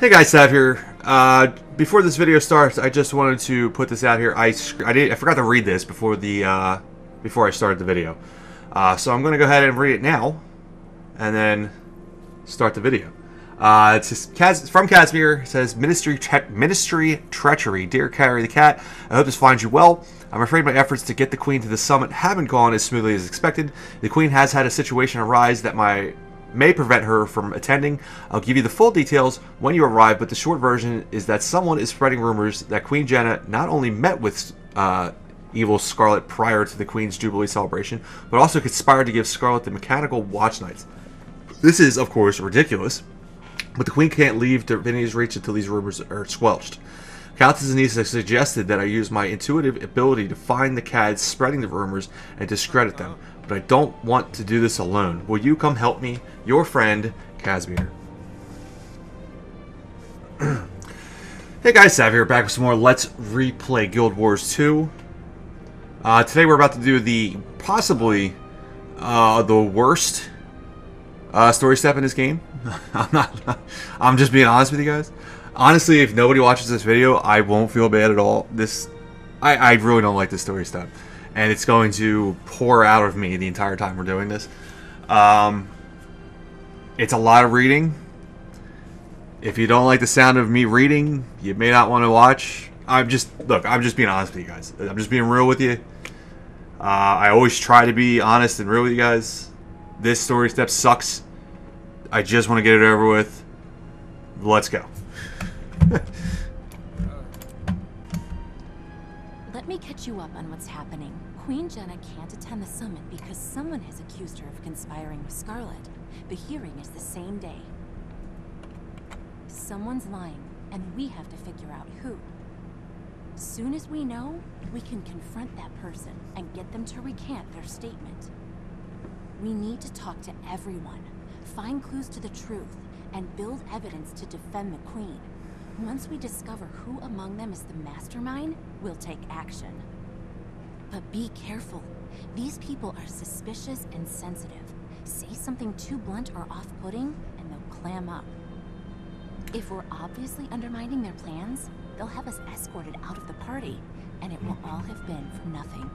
Hey guys, Sav here. Before this video starts, I just wanted to put this out here. I forgot to read this before I started the video, so I'm going to go ahead and read it now, and then start the video. It's from Casimir. It says, Ministry treachery. Dear Carrie the Cat, I hope this finds you well. I'm afraid my efforts to get the Queen to the summit haven't gone as smoothly as expected. The Queen has had a situation arise that may prevent her from attending. I'll give you the full details when you arrive, but the short version is that someone is spreading rumors that Queen Jenna not only met with evil Scarlet prior to the Queen's Jubilee celebration, but also conspired to give Scarlet the mechanical watch nights. This is, of course, ridiculous, but the Queen can't leave Divinity's reach until these rumors are squelched. Countess Anissa suggested that I use my intuitive ability to find the cads spreading the rumors and discredit them, but I don't want to do this alone. Will you come help me? Your friend, Casimir. Hey guys, Sav here, back with some more Let's Replay Guild Wars 2. Today we're about to do the possibly the worst story step in this game. I'm just being honest with you guys. Honestly, if nobody watches this video, I won't feel bad at all. I really don't like this story step, and it's going to pour out of me the entire time we're doing this. It's a lot of reading. If you don't like the sound of me reading, you may not want to watch. I'm just being honest with you guys. I'm just being real with you. I always try to be honest and real with you guys. This story step sucks. I just want to get it over with. Let's go. Let me catch you up on what's happening. Queen Jenna can't attend the summit because someone has accused her of conspiring with Scarlet. The hearing is the same day. Someone's lying, and we have to figure out who. Soon as we know, we can confront that person and get them to recant their statement. We need to talk to everyone, find clues to the truth, and build evidence to defend the Queen. Once we discover who among them is the mastermind, we'll take action. But be careful. These people are suspicious and sensitive. Say something too blunt or off-putting, and they'll clam up. If we're obviously undermining their plans, they'll have us escorted out of the party, and it will all have been for nothing.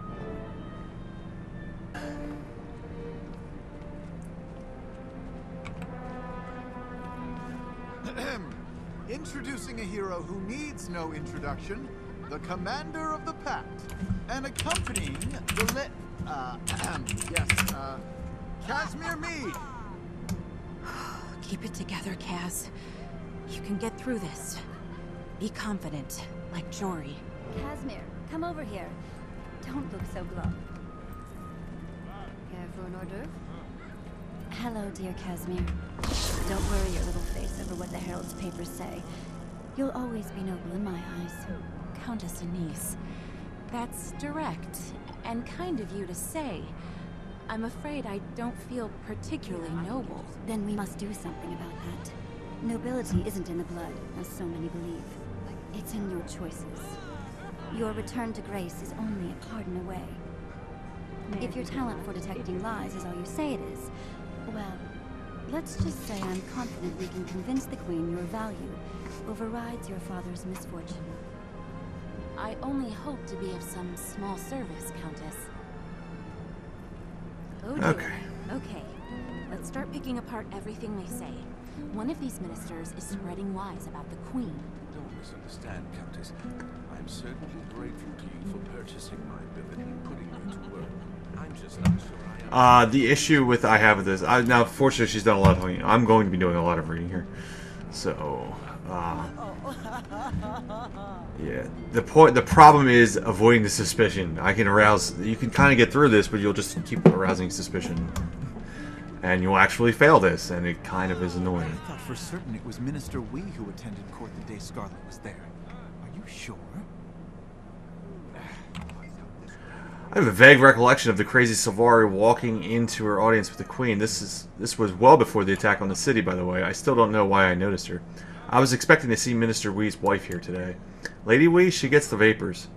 Introducing a hero who needs no introduction, the Commander of the Pact, and accompanying the Casimir Meade. Keep it together, Kaz. You can get through this. Be confident, like Jory. Casimir, come over here. Don't look so glum. Care for an hors d'oeuvre? Hello, dear Casimir. Don't worry your little face over what the Herald's papers say. You'll always be noble in my eyes. Countess Anisse, that's direct and kind of you to say. I'm afraid I don't feel particularly noble. Then we must do something about that. Nobility isn't in the blood, as so many believe. It's in your choices. Your return to grace is only a pardon away. If your talent for detecting lies is all you say it is, well, let's just say I'm confident we can convince the Queen your value overrides your father's misfortune. I only hope to be of some small service, Countess. Oh dear. Okay, let's start picking apart everything they say. One of these ministers is spreading lies about the Queen. Don't misunderstand, Countess. I'm certainly grateful to you for purchasing my ability and putting me to work. I'm just not sure I am. The issue I have with this, now fortunately she's done a lot of reading. I'm going to be doing a lot of reading here. So, yeah. The problem is avoiding the suspicion. You can kind of get through this, but you'll just keep arousing suspicion. And you'll actually fail this, and it kind of is annoying. I thought for certain it was Minister Wee who attended court the day Scarlet was there. Are you sure? I have a vague recollection of the crazy Sylvari walking into her audience with the Queen. This was well before the attack on the city, by the way. I still don't know why I noticed her. I was expecting to see Minister Wee's wife here today. Lady Wee, she gets the vapors.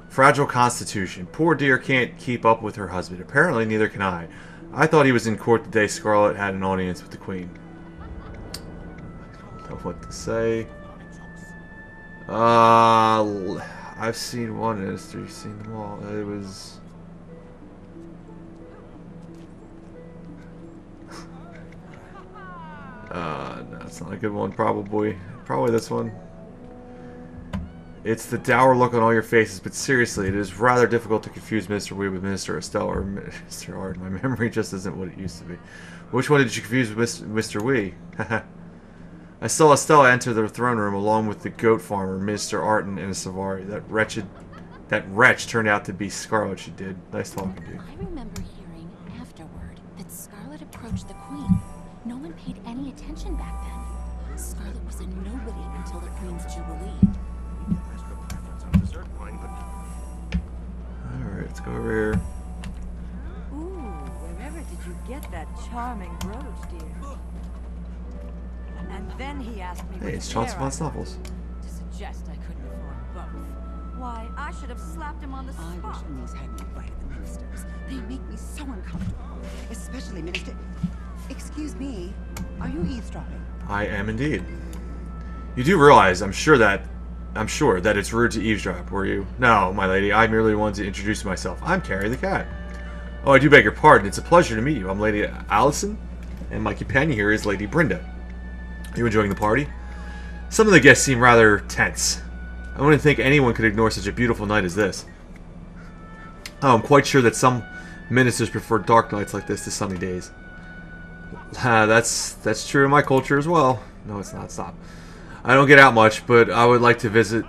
Fragile constitution. Poor dear can't keep up with her husband. Apparently neither can I. I thought he was in court the day Scarlet had an audience with the Queen. I don't know what to say. I've seen one minister. You've seen them all. It was. No, it's not a good one. Probably this one. It's the dour look on all your faces, but seriously, it is rather difficult to confuse Minister Wee with Minister Estelle or Mr. Art. My memory just isn't what it used to be. Which one did you confuse with Mr. Wee? I saw Estella enter the throne room along with the goat farmer, Mr. Arton, and a Savari. That wretch turned out to be Scarlet. She did. Nice talking to you. I remember hearing afterward that Scarlet approached the Queen. No one paid any attention back then. Scarlet was a nobody until the Queen's Jubilee. Alright, let's go over here. Ooh, wherever did you get that charming brooch, dear? And then he asked me. Hey, it's Chauncey von Snuffles. To suggest I couldn't afford both. Why, I should have slapped him on the I spot. wish Mies hadn't invited the ministers. They make me so uncomfortable. Especially Minister... Excuse me, are you eavesdropping? I am indeed. You do realize, I'm sure that it's rude to eavesdrop, were you? No, my lady, I merely wanted to introduce myself. I'm Carrie the Cat. Oh, I do beg your pardon. It's a pleasure to meet you. I'm Lady Allison, and my companion here is Lady Brenda. Are you enjoying the party? Some of the guests seem rather tense. I wouldn't think anyone could ignore such a beautiful night as this. Oh, I'm quite sure that some ministers prefer dark nights like this to sunny days. That's true in my culture as well. No, it's not. Stop. I don't get out much, but I would like to visit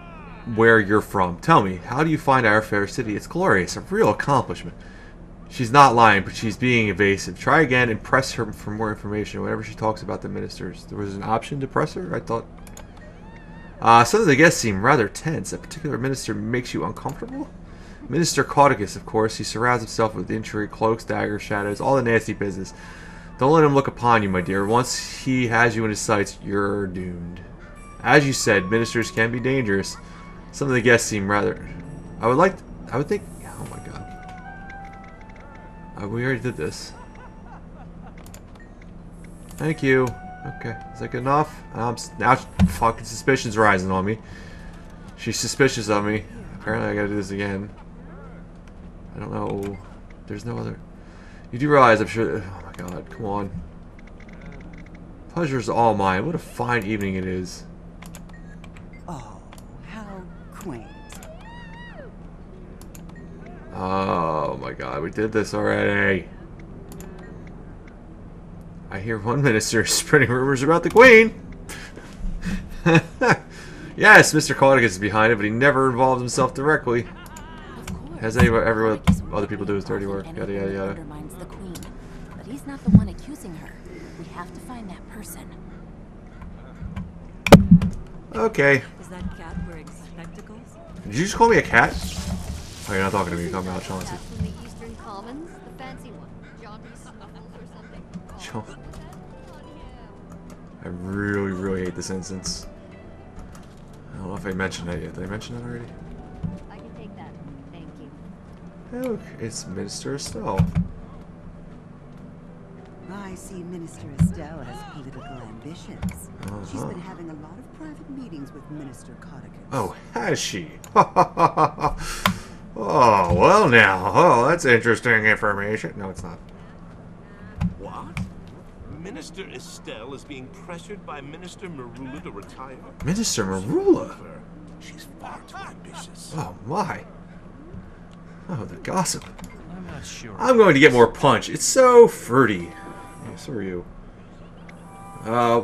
where you're from. Tell me, how do you find our fair city? It's glorious, a real accomplishment. She's not lying, but she's being evasive. Try again and press her for more information whenever she talks about the ministers. There was an option to press her? I thought... some of the guests seem rather tense. A particular minister makes you uncomfortable? Minister Caudicus, of course. He surrounds himself with intrigue, cloaks, daggers, shadows, all the nasty business. Don't let him look upon you, my dear. Once he has you in his sights, you're doomed. As you said, ministers can be dangerous. Some of the guests seem rather... I would think... Oh my god. We already did this. Thank you. Okay, is that good enough? Now fucking suspicion's rising on me. She's suspicious of me. Apparently I gotta do this again. I don't know. There's no other... You do realize I'm sure... Oh my god, come on. Pleasure's all mine. What a fine evening it is. Oh, how quaint. Oh my god, we did this already. I hear one minister spreading rumors about the Queen. Yes, Mr. Caudicus is behind it, but he never involved himself directly. Of course. Has any other people do his dirty work? Yada yada yada. Undermines the Queen, but he's not the one accusing her. We have to find that person. Okay. Is that cat wearing spectacles? Did you just call me a cat? Oh, you're not talking to me. You're talking about Chauncey. That's from the Eastern Commons, the fancy one. Jaunty Snuffles or something. Chauncey. I really, really hate this instance. I don't know if I mentioned that yet. Did I mention that already? I can take that. Thank you. Look, it's Minister Estelle. I see Minister Estelle has political ambitions. She's been having a lot of private meetings with Minister Caudicus. Oh, has she? Oh, well now. Oh, that's interesting information. No, it's not. What? Minister Estelle is being pressured by Minister Marula to retire? Minister Marula? She's far too ambitious. Oh, my. Oh, the gossip. I'm not sure. I'm going to get more punch. It's so fruity. Yeah, so are you.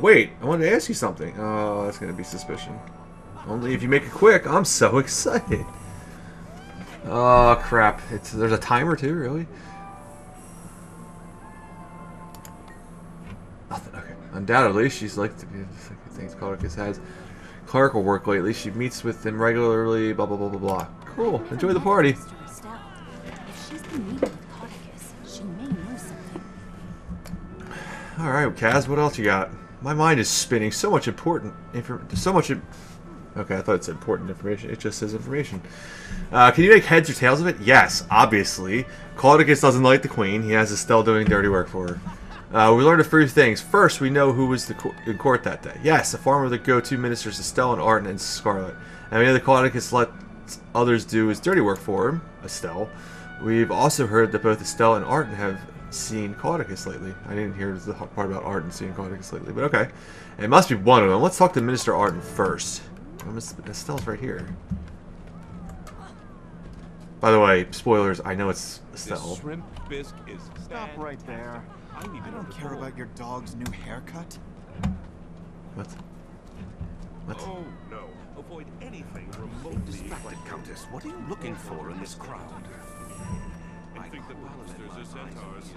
Wait. I wanted to ask you something. Oh, that's going to be suspicion. Only if you make it quick. I'm so excited. Oh, crap. There's a timer, too, really? Nothing. Okay. Undoubtedly, she's like to be things Caudicus has clerical work lately. She meets with him regularly, blah, blah, blah, blah, blah. Cool. Enjoy the party. Mr. Estelle. If she's been meeting with Caudicus, she may know something. Alright, Kaz, what else you got? My mind is spinning. So much important information. Okay, I thought it said important information. It just says information. Can you make heads or tails of it? Yes, obviously. Caudicus doesn't like the Queen. He has Estelle doing dirty work for her. We learned a few things. First, we know who was in court that day. Yes, the farmer the go-to ministers Estelle and Arden and Scarlet. And we know the Cauticus let others do his dirty work for him, Estelle. We've also heard that both Estelle and Arden have seen Cauticus lately. I didn't hear the part about Arden seeing Cauticus lately, but okay. It must be one of them. Let's talk to Minister Arden first. Estelle's right here. By the way, spoilers, I know it's Estelle. This shrimp bisque is Stop right there. I don't care about your dog's new haircut. What? What? Oh no! Avoid anything remotely distracted, Countess. What are you looking for in this crowd? I think the balusters are centaurs.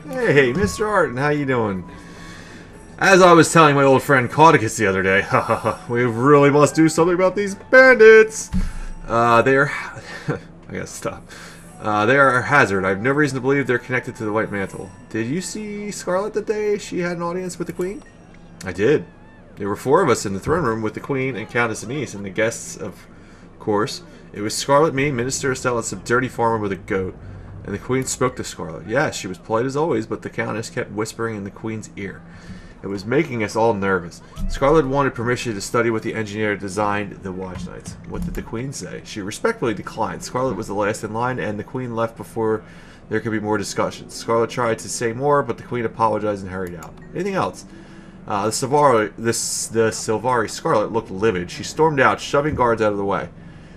Hey, Mr. Arden, how you doing? As I was telling my old friend Cauticus the other day, we really must do something about these bandits. They are... I gotta stop. They are a hazard. I have no reason to believe they're connected to the White Mantle. Did you see Scarlet the day she had an audience with the Queen? I did. There were 4 of us in the throne room with the Queen and Countess Anise, and the guests, of course. It was Scarlet, me, Minister Estelle, and some dirty farmer with a goat. And the Queen spoke to Scarlet. Yes, she was polite as always, but the Countess kept whispering in the Queen's ear. It was making us all nervous. Scarlet wanted permission to study with the engineer designed the Watch Knights. What did the Queen say? She respectfully declined. Scarlet was the last in line, and the Queen left before there could be more discussions. Scarlet tried to say more, but the Queen apologized and hurried out. Anything else? The Sylvari Scarlet looked livid. She stormed out, shoving guards out of the way.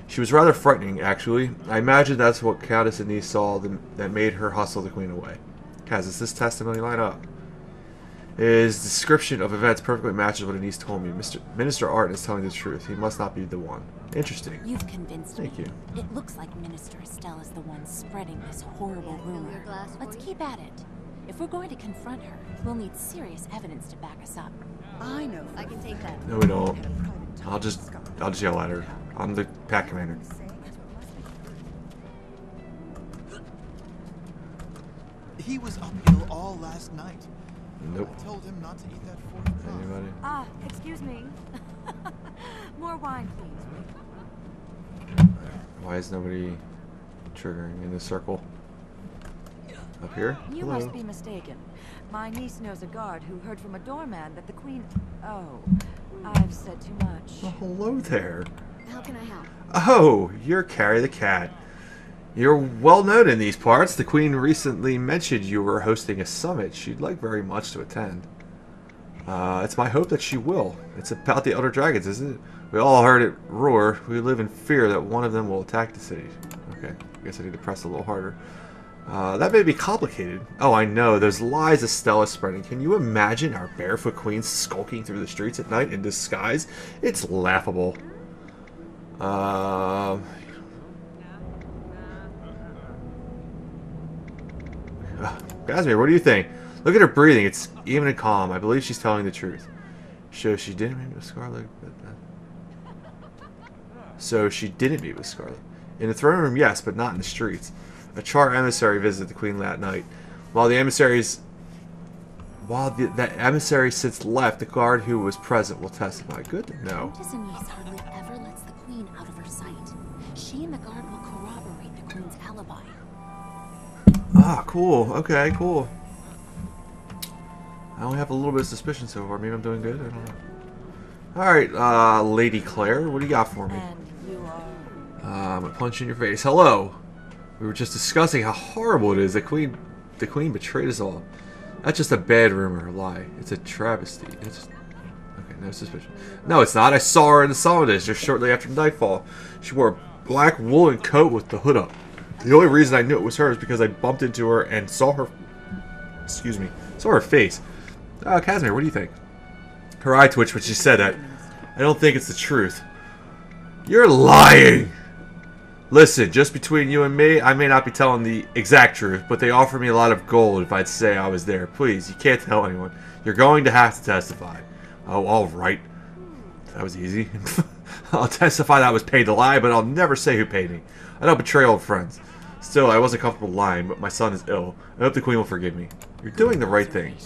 She was rather frightening, actually. I imagine that's what Countess Anise saw that made her hustle the Queen away. Kaz, does this testimony line up? His description of events perfectly matches what Anise told me. Minister Arden is telling the truth. He must not be the one. Interesting. You've convinced me. Thank you. It looks like Minister Estelle is the one spreading this horrible rumor. Let's keep at it. If we're going to confront her, we'll need serious evidence to back us up. I know. I can take that. No, we don't. I'll just yell at her. I'm the pack commander. He was up ill all last night. Nope. I told him not to eat that fork. Anybody? Excuse me. More wine, please. Why is nobody triggering in this circle? Up here? You Hello. must be mistaken. My niece knows a guard who heard from a doorman that the Queen... Oh, I've said too much. Oh, hello there. How can I help? Oh, you're Carrie the Cat. You're well known in these parts. The Queen recently mentioned you were hosting a summit she'd like very much to attend. It's my hope that she will. It's about the Elder Dragons, isn't it? We all heard it roar. We live in fear that one of them will attack the city. Okay, I guess I need to press a little harder. That may be complicated. Oh, I know. Those lies Estelle is spreading. Can you imagine our barefoot queen skulking through the streets at night in disguise? It's laughable. Casimir, what do you think? Look at her breathing. It's even and calm. I believe she's telling the truth. So she didn't meet with Scarlet. So she didn't meet with Scarlet. In the throne room, yes, but not in the streets. A Char emissary visited the Queen that night. While the emissary since left, the guard who was present will testify. Good to know. Countess Anise hardly ever lets the Queen out of her sight. She and the guard will corroborate the Queen's alibi. Ah, cool. Okay, cool. I only have a little bit of suspicion so far. Maybe I'm doing good. I don't know. Alright, Lady Claire, what do you got for me? And you are... A punch in your face. Hello! We were just discussing how horrible it is that the Queen betrayed us all. That's just a bad rumor, a lie. It's a travesty. It's... Okay, no suspicion. No, it's not. I saw her in the Solidus just shortly after nightfall. She wore a black woolen coat with the hood up. The only reason I knew it was her is because I bumped into her and saw her... Excuse me. Saw her face. Casimir, what do you think? Her eye twitched when she said that. I don't think it's the truth. You're lying! Listen, just between you and me, I may not be telling the exact truth, but they offered me a lot of gold if I'd say I was there. Please, you can't tell anyone. You're going to have to testify. Oh, alright. That was easy. I'll testify that I was paid to lie, but I'll never say who paid me. I don't betray old friends. Still, I wasn't comfortable lying, but my son is ill. I hope the Queen will forgive me. You're doing the right thing.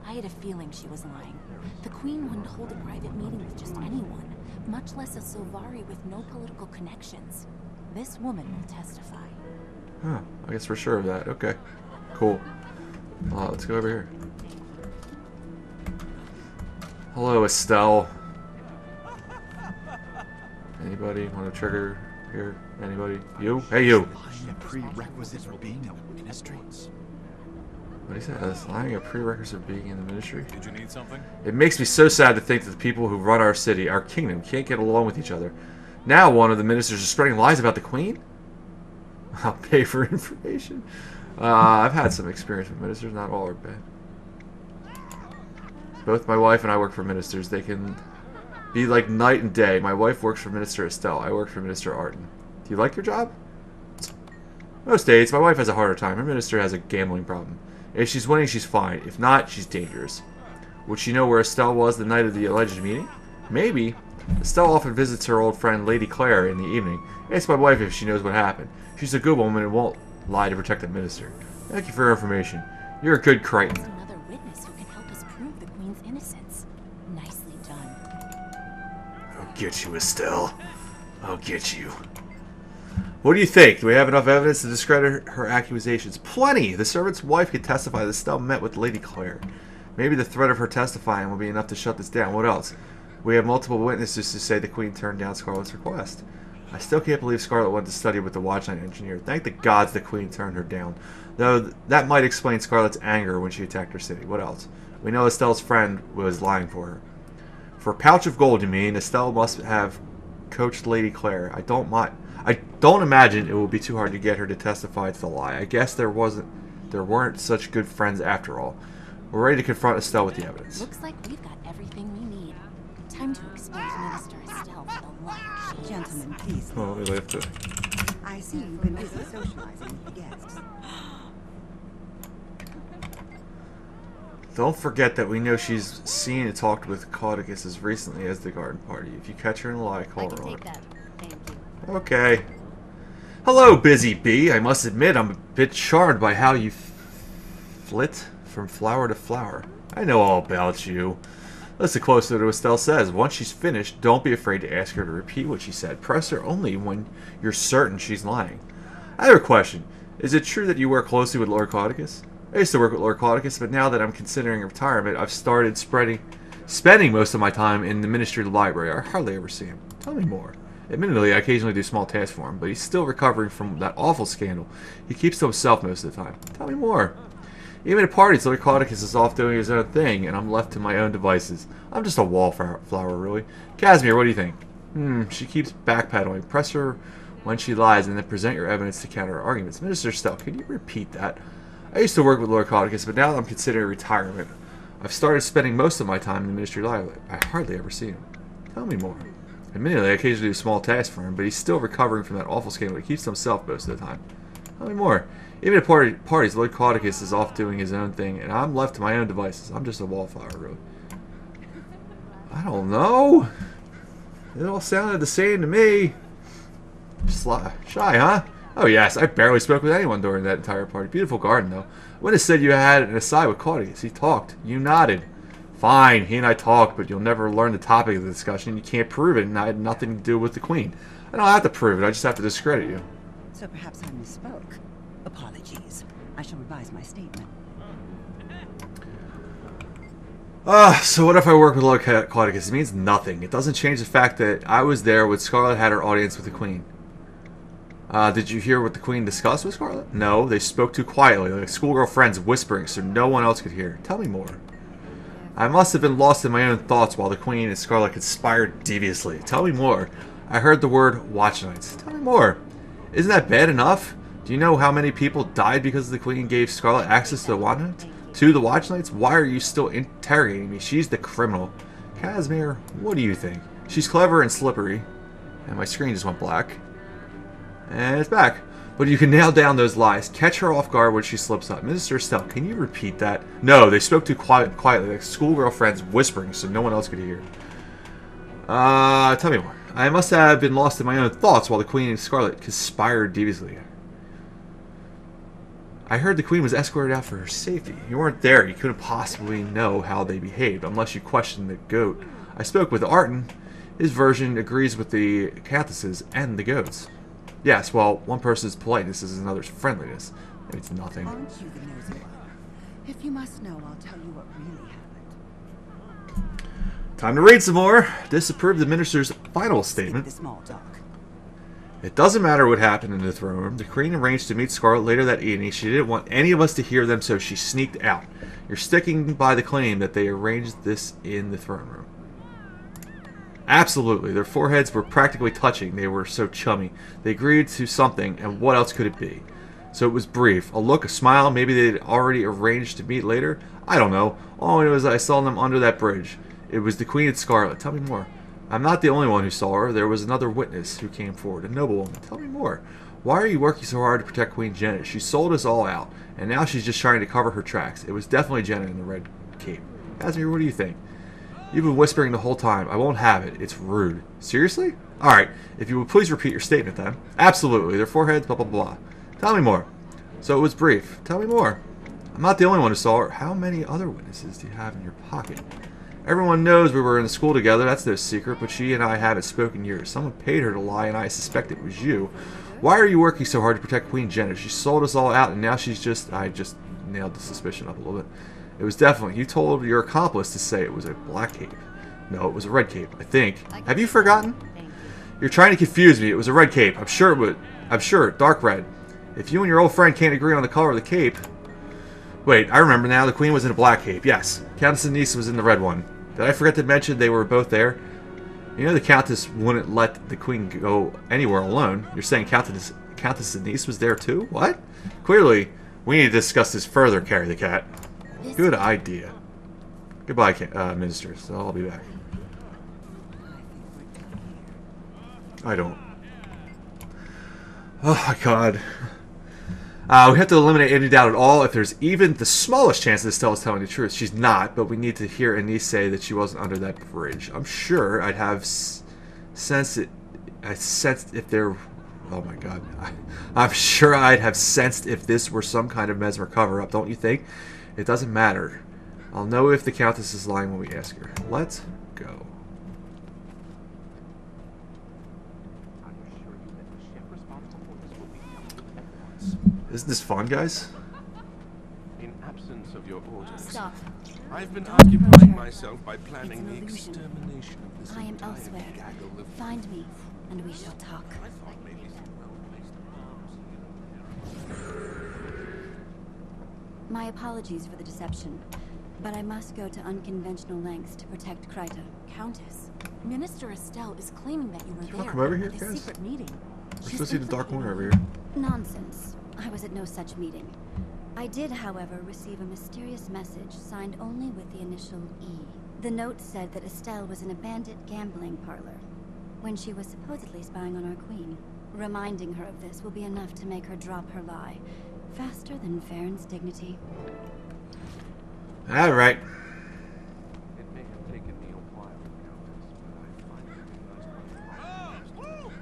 I had a feeling she was lying. The Queen wouldn't hold a private meeting with just anyone, much less a Sylvari with no political connections. This woman will testify. Huh, I guess we're sure of that. Okay, cool. Let's go over here. Hello, Estelle. Anybody want to trigger here? Anybody? You? Hey, you! Lying a prerequisite for being a ministry? What do you say? Is lying a prerequisite of being in the ministry? Did you need something? It makes me so sad to think that the people who run our city, our kingdom, can't get along with each other. Now one of the ministers is spreading lies about the Queen? I'll pay for information. I've had some experience with ministers. Not all are bad. Both my wife and I work for ministers. They can be like night and day. My wife works for Minister Estelle. I work for Minister Arden. Do you like your job? Most days, my wife has a harder time. Her minister has a gambling problem. If she's winning, she's fine. If not, she's dangerous. Would she know where Estelle was the night of the alleged meeting? Maybe. Estelle often visits her old friend Lady Claire in the evening. Ask my wife if she knows what happened. She's a good woman and won't lie to protect the minister. Thank you for your information. You're a good Crichton. There's another witness who can help us prove the Queen's innocence. Nicely done. I'll get you, Estelle. I'll get you. What do you think? Do we have enough evidence to discredit her accusations? Plenty! The servant's wife could testify that Estelle met with Lady Claire. Maybe the threat of her testifying will be enough to shut this down. What else? We have multiple witnesses to say the Queen turned down Scarlet's request. I still can't believe Scarlet went to study with the Watchnight engineer. Thank the gods the Queen turned her down. Though that might explain Scarlet's anger when she attacked her city. What else? We know Estelle's friend was lying for her. For a pouch of gold, you mean? Estelle must have coached Lady Claire. I don't imagine it will be too hard to get her to testify to the lie. I guess there weren't such good friends after all. We're ready to confront Estelle with the evidence. Looks like we've got everything we need. Time to expose Minister Estelle for the lie she is. Gentlemen, please. Oh, we have to. I see you've been busy socializing with the guests. Don't forget that we know she's seen and talked with Caudicus as recently as the garden party. If you catch her in a lie, call her on it. that. Thank you. Okay. Hello, Busy Bee. I must admit I'm a bit charmed by how you flit from flower to flower. I know all about you. Listen closer to what Estelle says. Once she's finished, don't be afraid to ask her to repeat what she said. Press her only when you're certain she's lying. I have a question. Is it true that you work closely with Lord Caudicus? I used to work with Lord Caudicus, but now that I'm considering retirement, I've started spending most of my time in the Ministry Library. I hardly ever see him. Tell me more. Admittedly, I occasionally do small tasks for him, but he's still recovering from that awful scandal. He keeps to himself most of the time. Tell me more. Even at parties, Lord Caudicus is off doing his own thing, and I'm left to my own devices. I'm just a wallflower, really. Casimir, what do you think? She keeps backpedaling. Press her when she lies, and then present your evidence to counter her arguments. Minister Estelle, can you repeat that? I used to work with Lord Caudicus, but now that I'm considering retirement, I've started spending most of my time in the Ministry Library. I hardly ever see him. Tell me more. Admittedly, I occasionally do small tasks for him, but he's still recovering from that awful scandal. He keeps to himself most of the time. Tell me more. Even at parties, Lord Caudicus is off doing his own thing, and I'm left to my own devices. I'm just a wallflower, really. I don't know. It all sounded the same to me. Shy, huh? Oh yes, I barely spoke with anyone during that entire party. Beautiful garden, though. Witness said you had an aside with Caudicus. He talked. You nodded. Fine, he and I talked, but you'll never learn the topic of the discussion. You can't prove it, and I had nothing to do with the Queen. I don't have to prove it. I just have to discredit you. So perhaps I misspoke. Apologies. I shall revise my statement. So what if I work with Lord Caudicus? It means nothing. It doesn't change the fact that I was there when Scarlet had her audience with the Queen. Did you hear what the Queen discussed with Scarlet? No, they spoke too quietly, like schoolgirl friends whispering so no one else could hear. Tell me more. I must have been lost in my own thoughts while the Queen and Scarlet conspired deviously. Tell me more. I heard the word Watch Nights. Tell me more. Isn't that bad enough? Do you know how many people died because the Queen gave Scarlet access to the Watch Nights? To the Watch Nights? Why are you still interrogating me? She's the criminal. Casimir, what do you think? She's clever and slippery. And my screen just went black. And it's back. But you can nail down those lies. Catch her off guard when she slips up. Minister Estelle, can you repeat that? No, they spoke too quietly, like schoolgirl friends whispering so no one else could hear. Tell me more. I must have been lost in my own thoughts while the Queen and Scarlet conspired deviously. I heard the Queen was escorted out for her safety. You weren't there. You couldn't possibly know how they behaved, unless you questioned the goat. I spoke with Arden. His version agrees with the Catholics and the goats. Yes, well, one person's politeness is another's friendliness. It's nothing. Aren't you the nosy one? If you must know, I'll tell you what really happened. Time to read some more. Disapprove the minister's final Speak statement. the small talk. It doesn't matter what happened in the throne room. The Queen arranged to meet Scarlet later that evening. She didn't want any of us to hear them, so she sneaked out. You're sticking by the claim that they arranged this in the throne room. Absolutely. Their foreheads were practically touching. They were so chummy. They agreed to something, and what else could it be? So it was brief. A look, a smile. Maybe they'd already arranged to meet later. I don't know. All I know is I saw them under that bridge. It was the Queen and Scarlet. Tell me more. I'm not the only one who saw her. There was another witness who came forward, a noblewoman. Tell me more. Why are you working so hard to protect Queen Jenna? She sold us all out, and now she's just trying to cover her tracks. It was definitely Jenna in the red cape. Casimir, what do you think? You've been whispering the whole time. I won't have it. It's rude. Seriously? Alright, if you would please repeat your statement then. Absolutely. Their foreheads, blah, blah, blah. Tell me more. So it was brief. Tell me more. I'm not the only one who saw her. How many other witnesses do you have in your pocket? Everyone knows we were in school together. That's no secret, but she and I haven't spoken years. Someone paid her to lie, and I suspect it was you. Why are you working so hard to protect Queen Jenna? She sold us all out, and now she's just... I just nailed the suspicion up a little bit. It was definitely... You told your accomplice to say it was a black cape. No, it was a red cape, I think. Have you forgotten? You're trying to confuse me. It was a red cape. I'm sure it would... I'm sure. Dark red. If you and your old friend can't agree on the color of the cape... Wait, I remember now. The Queen was in a black cape. Yes. Countess Anise was in the red one. Did I forget to mention they were both there? You know the Countess wouldn't let the Queen go anywhere alone. You're saying Countess Anise was there too? What? Clearly, we need to discuss this further, Carrie the Cat. Good idea. Goodbye, Minister. So I'll be back. I don't. Oh my god. We have to eliminate any doubt at all. If there's even the smallest chance that Estelle is telling the truth. She's not, but we need to hear Anise say that she wasn't under that bridge. I'm sure I'd have sensed it. I sensed if there... Oh my god. I'm sure I'd have sensed if this were some kind of Mesmer cover-up, don't you think? It doesn't matter. I'll know if the Countess is lying when we ask her. Let's go. Isn't this fun, guys? In absence of your orders, Stop. I've been Don't approach occupying her. myself by planning It's an the illusion. extermination of this I am entire elsewhere. gaggle of... Find me, and we shall talk. I thought maybe some well-placed My apologies for the deception, but I must go to unconventional lengths to protect Kryta. Countess, Minister Estelle is claiming that you were wanna there come over here, at a guys? secret meeting. We're She's supposed to see the dark corner over here. Nonsense. I was at no such meeting. I did, however, receive a mysterious message signed only with the initial E. The note said that Estelle was in a bandit gambling parlor when she was supposedly spying on our queen. Reminding her of this will be enough to make her drop her lie, faster than Farron's dignity. Alright. It may have taken me a while, Countess, but I finally realized what it was.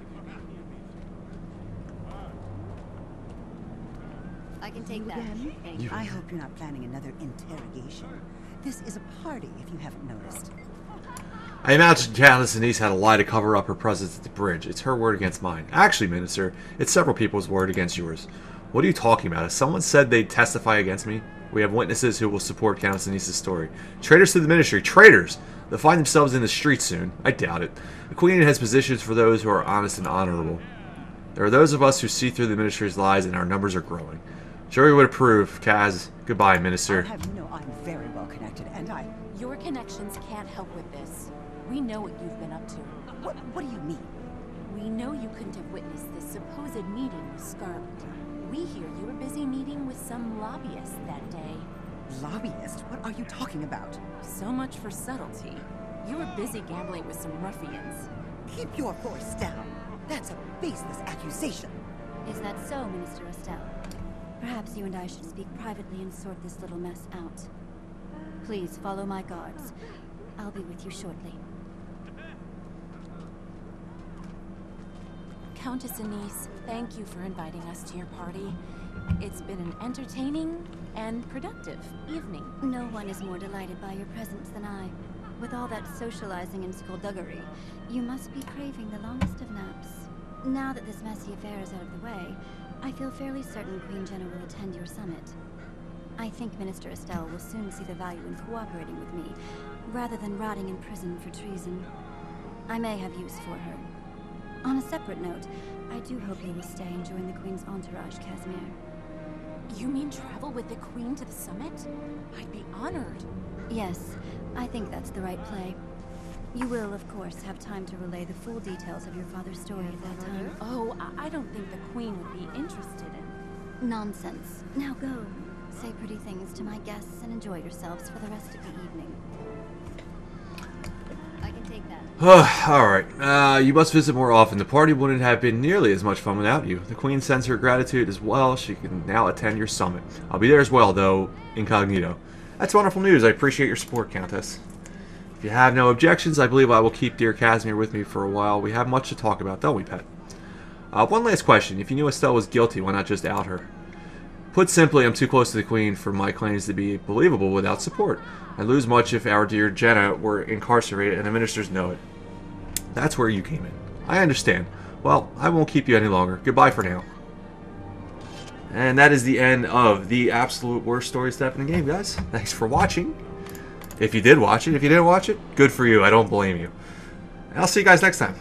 I can take that. Thank you. I hope you're not planning another interrogation. This is a party, if you haven't noticed. I imagine Countess Anise had a lie to cover up her presence at the bridge. It's her word against mine. Actually, Minister, it's several people's word against yours. What are you talking about? Has someone said they'd testify against me? We have witnesses who will support Countess Anise's story. Traitors to the Ministry. Traitors! They'll find themselves in the streets soon. I doubt it. The Queen has positions for those who are honest and honorable. There are those of us who see through the Ministry's lies, and our numbers are growing. Jury would approve. Kaz, goodbye, Minister. I'll have you know I'm very well connected, and I... Your connections can't help with this. We know what you've been up to. What do you mean? We know you couldn't have witnessed this supposed meeting with Scarlet. We hear you were busy meeting with some lobbyist that day. Lobbyist? What are you talking about? So much for subtlety. You were busy gambling with some ruffians. Keep your voice down. That's a baseless accusation. Is that so, Minister Estelle? Perhaps you and I should speak privately and sort this little mess out. Please follow my guards. I'll be with you shortly. Countess Anise, thank you for inviting us to your party. It's been an entertaining and productive evening. No one is more delighted by your presence than I. With all that socializing and skullduggery, you must be craving the longest of naps. Now that this messy affair is out of the way, I feel fairly certain Queen Jenna will attend your summit. I think Minister Estelle will soon see the value in cooperating with me, rather than rotting in prison for treason. I may have use for her. On a separate note, I do hope you will stay and join the Queen's entourage, Casimir. You mean travel with the Queen to the summit? I'd be honored. Yes, I think that's the right play. You will, of course, have time to relay the full details of your father's story at that time. Oh, I don't think the Queen would be interested in... Nonsense. Now go. Say pretty things to my guests and enjoy yourselves for the rest of the evening. I can take that. Alright, you must visit more often. The party wouldn't have been nearly as much fun without you. The Queen sends her gratitude as well. She can now attend your summit. I'll be there as well, though, incognito. That's wonderful news. I appreciate your support, Countess. If you have no objections, I believe I will keep dear Casimir with me for a while. We have much to talk about, don't we, pet? One last question. If you knew Estelle was guilty, why not just out her? Put simply, I'm too close to the Queen for my claims to be believable without support. I'd lose much if our dear Jenna were incarcerated and the ministers know it. That's where you came in. I understand. Well, I won't keep you any longer. Goodbye for now. And that is the end of the absolute worst story step in the game, guys. Thanks for watching. If you did watch it, if you didn't watch it, good for you. I don't blame you. And I'll see you guys next time.